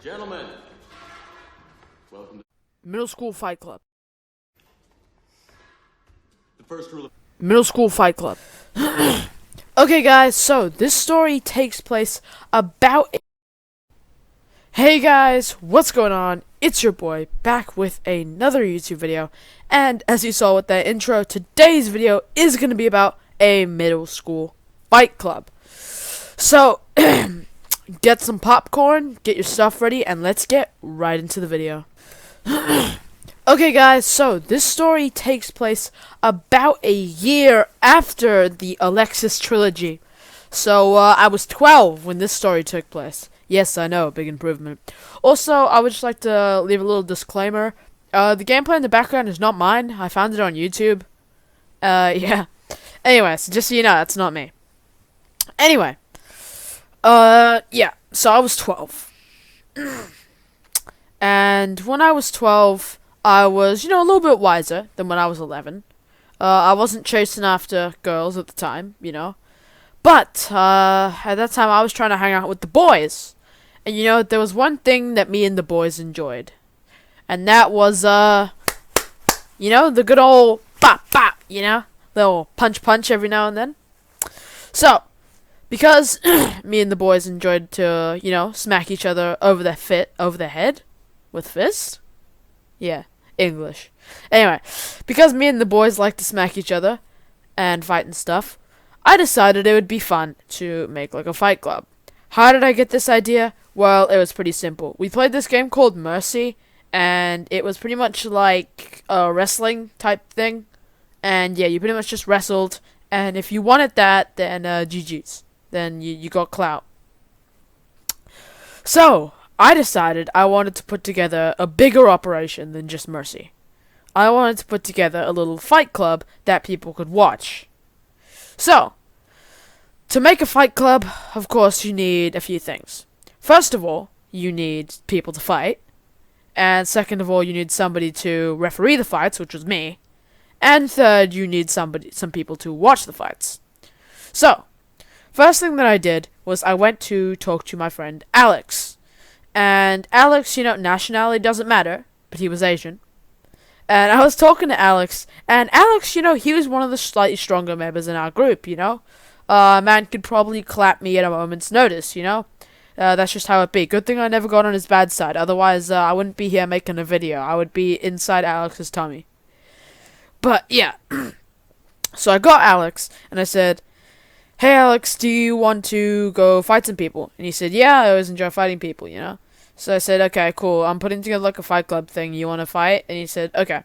Gentlemen, welcome to Middle School Fight Club. the first rule of Middle School Fight Club. Okay, guys, so this story takes place about. Hey guys, what's going on? It's your boy, back with another YouTube video. And as you saw with that intro, today's video is going to be about a middle school fight club. So, get some popcorn, get your stuff ready, and let's get right into the video. Okay guys, so this story takes place about a year after the Alexis trilogy. So, I was 12 when this story took place. Yes, I know, big improvement. Also, I would just like to leave a little disclaimer. The gameplay in the background is not mine. I found it on YouTube. Yeah. Anyways, just so you know, that's not me. Anyway. Yeah. So I was 12. And when I was 12, I was, a little bit wiser than when I was 11. I wasn't chasing after girls at the time, But, at that time, I was trying to hang out with the boys. And, there was one thing that me and the boys enjoyed. And that was, the good old bop bop, Little punch punch every now and then. So, because me and the boys enjoyed to, smack each other over the head with fist. Yeah, English. Anyway, because me and the boys like to smack each other and fight and stuff, I decided it would be fun to make like a fight club. How did I get this idea? Well, it was pretty simple. We played this game called Mercy, and it was pretty much like a wrestling type thing. And yeah, you pretty much just wrestled, and if you wanted that, then GG's. Then you got clout. So, I decided I wanted to put together a bigger operation than just Mercy. I wanted to put together a little fight club that people could watch. So, to make a fight club, of course, you need a few things. First of all, you need people to fight. And second of all, you need somebody to referee the fights, which was me. And third, you need some people to watch the fights. So, first thing that I did was I went to talk to my friend Alex. And Alex, nationality doesn't matter, but he was Asian. And I was talking to Alex, and Alex, he was one of the slightly stronger members in our group, man could probably clap me at a moment's notice, That's just how it be. Good thing I never got on his bad side, otherwise I wouldn't be here making a video. I would be inside Alex's tummy. But, yeah. So I got Alex, and I said, "Hey Alex, do you want to go fight some people?" And he said, "Yeah, I always enjoy fighting people, So I said, "Okay, cool, I'm putting together like a fight club thing, you want to fight?" And he said, "Okay."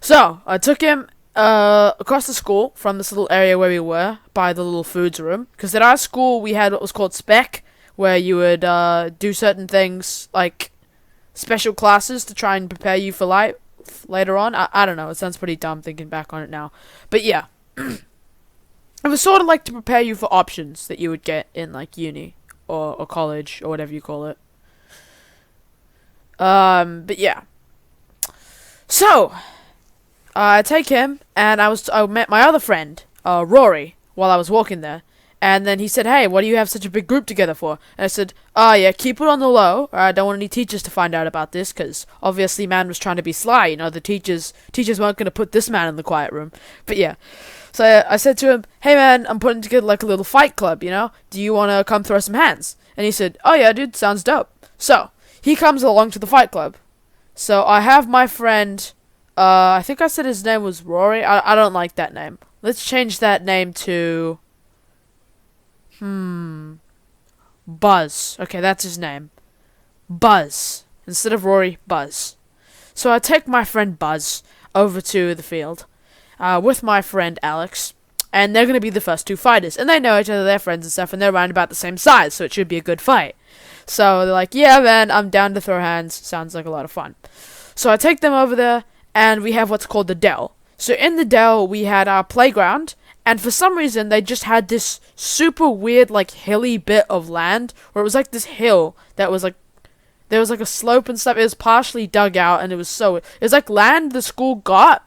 So, I took him across the school from this little area where we were, by the little foods room. Because at our school, we had what was called spec, where you would do certain things, like special classes to try and prepare you for life later on. I don't know, it sounds pretty dumb thinking back on it now. But yeah. It was sort of like to prepare you for options that you would get in, like, uni or college or whatever you call it. But yeah. So, I take him, and I met my other friend, Rory, while I was walking there. And then he said, "Hey, what do you have such a big group together for?" And I said, "Yeah, keep it on the low. I don't want any teachers to find out about this, because obviously man was trying to be sly. The teachers weren't going to put this man in the quiet room." But yeah. So I said to him, "Hey man, I'm putting together like a little fight club, Do you want to come throw some hands?" And he said, "Oh yeah, dude, sounds dope." So, he comes along to the fight club. So I have my friend, I think I said his name was Rory. I don't like that name. Let's change that name to Buzz. Okay, that's his name. Buzz. Instead of Rory, Buzz. So I take my friend Buzz over to the field with my friend Alex, and they're going to be the first two fighters. And they know each other, they're friends and stuff, and they're around about the same size, so it should be a good fight. So they're like, "Yeah, man, I'm down to throw hands. Sounds like a lot of fun." So I take them over there, and we have what's called the Dell. So in the Dell, we had our playground, and for some reason, they just had this super weird, like, hilly bit of land, where it was like this hill that was like, there was like a slope and stuff. It was partially dug out, and it was like land the school got,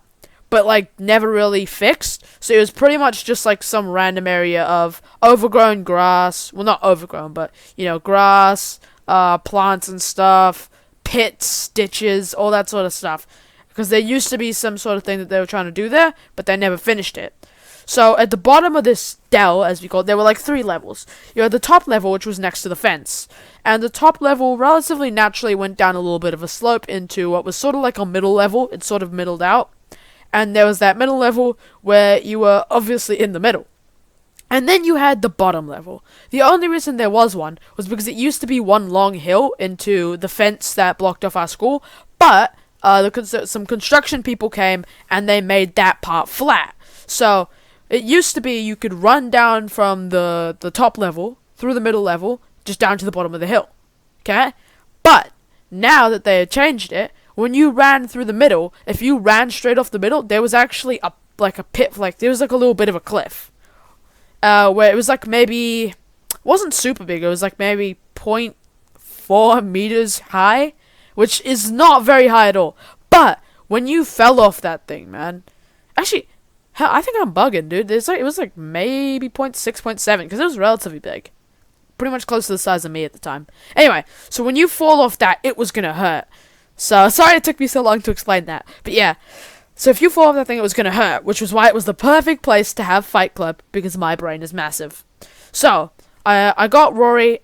but like never really fixed. So it was pretty much just like some random area of overgrown grass. Well, not overgrown, but grass, plants and stuff, pits, ditches, all that sort of stuff. Because there used to be some sort of thing that they were trying to do there, but they never finished it. So at the bottom of this dell, as we call it, there were like 3 levels. You had the top level, which was next to the fence. And the top level relatively naturally went down a little bit of a slope into what was sort of like a middle level. It sort of middled out. And there was that middle level where you were obviously in the middle. And then you had the bottom level. The only reason there was one was because it used to be one long hill into the fence that blocked off our school. But some construction people came and they made that part flat. So it used to be you could run down from the top level, through the middle level, just down to the bottom of the hill. Okay? But now that they had changed it, when you ran through the middle, if you ran straight off the middle, there was actually a pit, there was like a little bit of a cliff. Where it was like maybe, it wasn't super big, it was like maybe 0.4 meters high, which is not very high at all. But when you fell off that thing, man, actually, hell, I think I'm bugging, dude. It was like maybe 0.6, 0.7, because it was relatively big. Pretty much close to the size of me at the time. Anyway, so when you fall off that, it was gonna hurt. So, sorry it took me so long to explain that. But yeah, so if you fall off that thing, it was gonna hurt, which was why it was the perfect place to have Fight Club, because my brain is massive. So, I got Rory.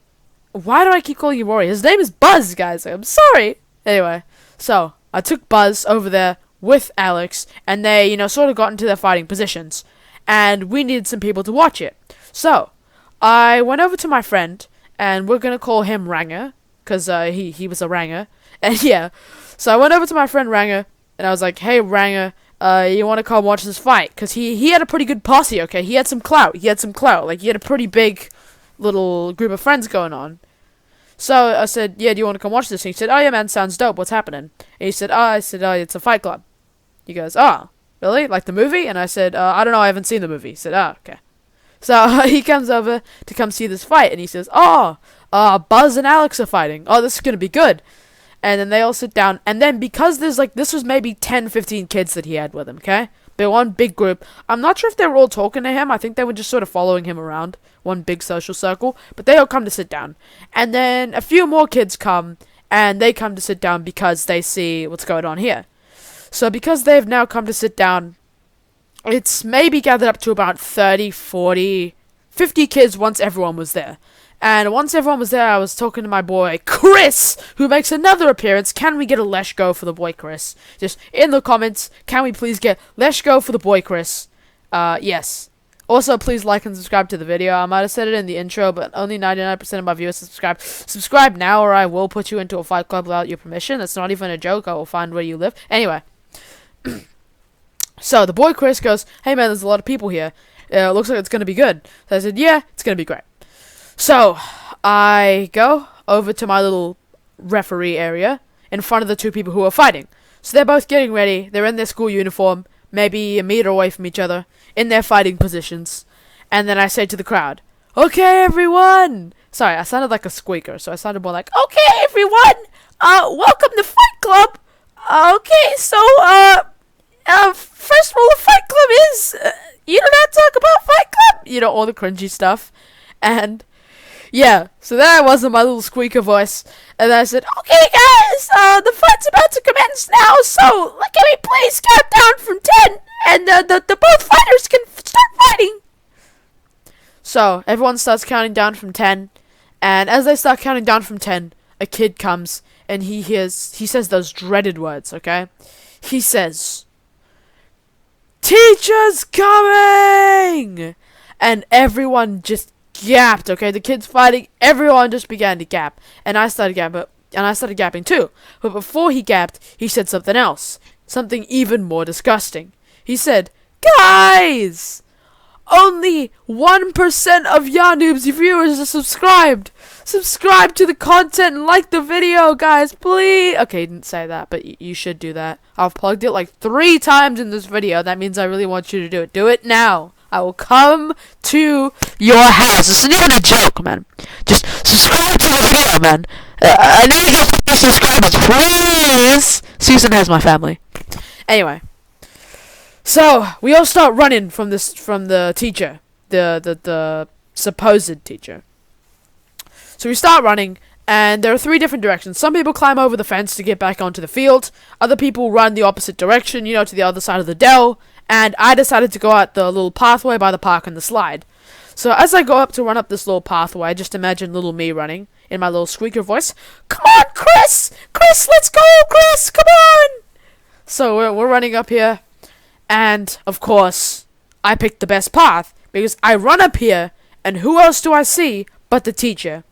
Why do I keep calling you Rory? His name is Buzz, guys. I'm sorry. Anyway, so, I took Buzz over there with Alex, and they, sort of got into their fighting positions. And we needed some people to watch it. So, I went over to my friend, and we're gonna call him Ranger, because he was a Ranger. And yeah, so I went over to my friend Ranger, and I was like, hey Ranger, you want to come watch this fight? Because he had a pretty good posse, okay? He had some clout, like he had a pretty big little group of friends going on. So I said, yeah, do you want to come watch this? And he said, oh yeah man, sounds dope, what's happening? And he said, it's a Fight Club. He goes, oh, really? Like the movie? And I said, I don't know, I haven't seen the movie. He said, oh, okay. So he comes over to come see this fight, and he says, Buzz and Alex are fighting. Oh, this is going to be good. And then they all sit down, and then because this was maybe 10, 15 kids that he had with him, okay? They were one big group. I'm not sure if they were all talking to him. I think they were just sort of following him around, one big social circle. But they all come to sit down. And then a few more kids come, and they come to sit down because they see what's going on here. So because they've now come to sit down, it's maybe gathered up to about 30, 40, 50 kids once everyone was there. And once everyone was there, I was talking to my boy, Chris, who makes another appearance. Can we get a Let's Go for the boy, Chris? Just in the comments, can we please get Let's Go for the boy, Chris? Yes. Also, please like and subscribe to the video. I might have said it in the intro, but only 99% of my viewers subscribe. Subscribe now, or I will put you into a fight club without your permission. That's not even a joke. I will find where you live. Anyway. So, the boy Chris goes, hey man, there's a lot of people here. It looks like it's going to be good. So I said, yeah, it's going to be great. So, I go over to my little referee area in front of the 2 people who are fighting. So they're both getting ready. They're in their school uniform, maybe a meter away from each other, in their fighting positions. And then I say to the crowd, okay, everyone! Sorry, I sounded like a squeaker, so I sounded more like, okay, everyone! Welcome to Fight Club! Okay, so, first rule of Fight Club is, you don't have to talk about Fight Club! All the cringy stuff. And yeah, so there I was in my little squeaker voice, and I said, okay guys, the fight's about to commence now, so can we please count down from 10, and the both fighters can start fighting. So, everyone starts counting down from 10, and as they start counting down from 10, a kid comes, and he says those dreaded words, okay? He says, teacher's coming! And everyone just gapped, okay? The kids fighting, everyone just began to gap. And I started gapping too. But before he gapped, he said something else. Something even more disgusting. He said, guys! Only 1% of Yanoob's viewers are subscribed! Subscribe to the content and like the video, guys, please! Okay, he didn't say that, but you should do that. I've plugged it like 3 times in this video. That means I really want you to do it. Do it now! I will come to your house. This isn't even a joke, man. Just subscribe to the video, man. I need to get 50 subscribers, please. Susan has my family. Anyway, so we all start running from the teacher, the supposed teacher. So we start running, And there are 3 different directions. Some people climb over the fence to get back onto the field. Other people run the opposite direction, to the other side of the dell. And I decided to go out the little pathway by the park and the slide. So as I go up to run up this little pathway, just imagine little me running in my little squeaker voice. Come on, Chris! Chris, let's go, Chris! Come on! So we're running up here. And, of course, I picked the best path. Because I run up here, and who else do I see but the teacher?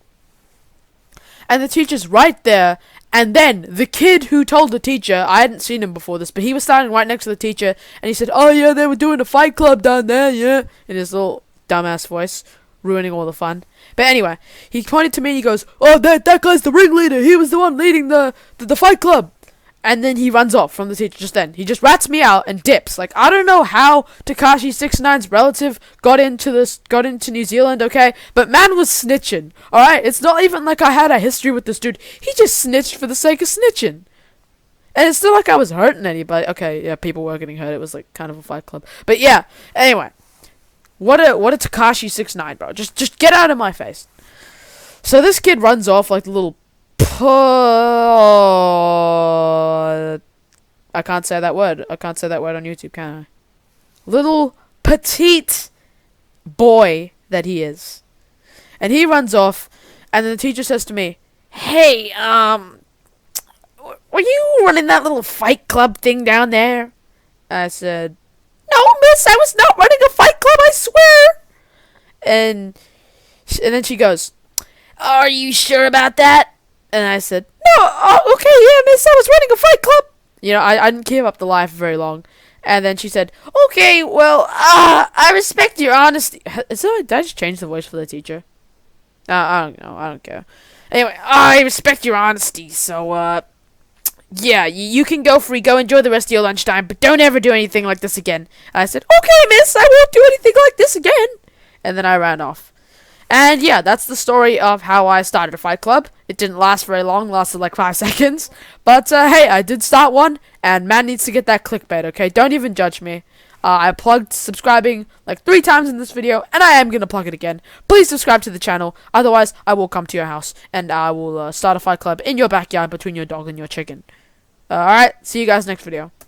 And the teacher's right there, and then the kid who told the teacher, I hadn't seen him before this, but he was standing right next to the teacher, and he said, oh yeah, they were doing a fight club down there, yeah, in his little dumbass voice, ruining all the fun. But anyway, he pointed to me, and he goes, oh, that guy's the ringleader, he was the one leading the fight club. And then he runs off from the teacher just then. He just rats me out and dips. Like, I don't know how Tekashi 69's relative got into New Zealand, okay? But man was snitching, alright? It's not even like I had a history with this dude. He just snitched for the sake of snitching. And it's not like I was hurting anybody. Okay, yeah, people were getting hurt. It was like kind of a fight club. But yeah, anyway. What a Tekashi 69, bro. Just get out of my face. So this kid runs off like the little I can't say that word. I can't say that word on YouTube, can I? Little petite boy that he is. And he runs off, and then the teacher says to me, hey, were you running that little fight club thing down there? I said, no, miss, I was not running a fight club, I swear. And then she goes, are you sure about that? And I said, no, okay, yeah, miss, I was running a fight club. I didn't keep up the lie for very long. And then she said, okay, well, I respect your honesty. Did I just change the voice for the teacher? I don't know, I don't care. Anyway, I respect your honesty, so, yeah, you can go free, go enjoy the rest of your lunchtime, but don't ever do anything like this again. And I said, okay, miss, I won't do anything like this again. And then I ran off. And yeah, that's the story of how I started a fight club. It didn't last very long, lasted like 5 seconds. But hey, I did start one, and man needs to get that clickbait, okay? Don't even judge me. I plugged subscribing like 3 times in this video, and I am going to plug it again. Please subscribe to the channel, otherwise I will come to your house, and I will start a fight club in your backyard between your dog and your chicken. Alright, see you guys next video.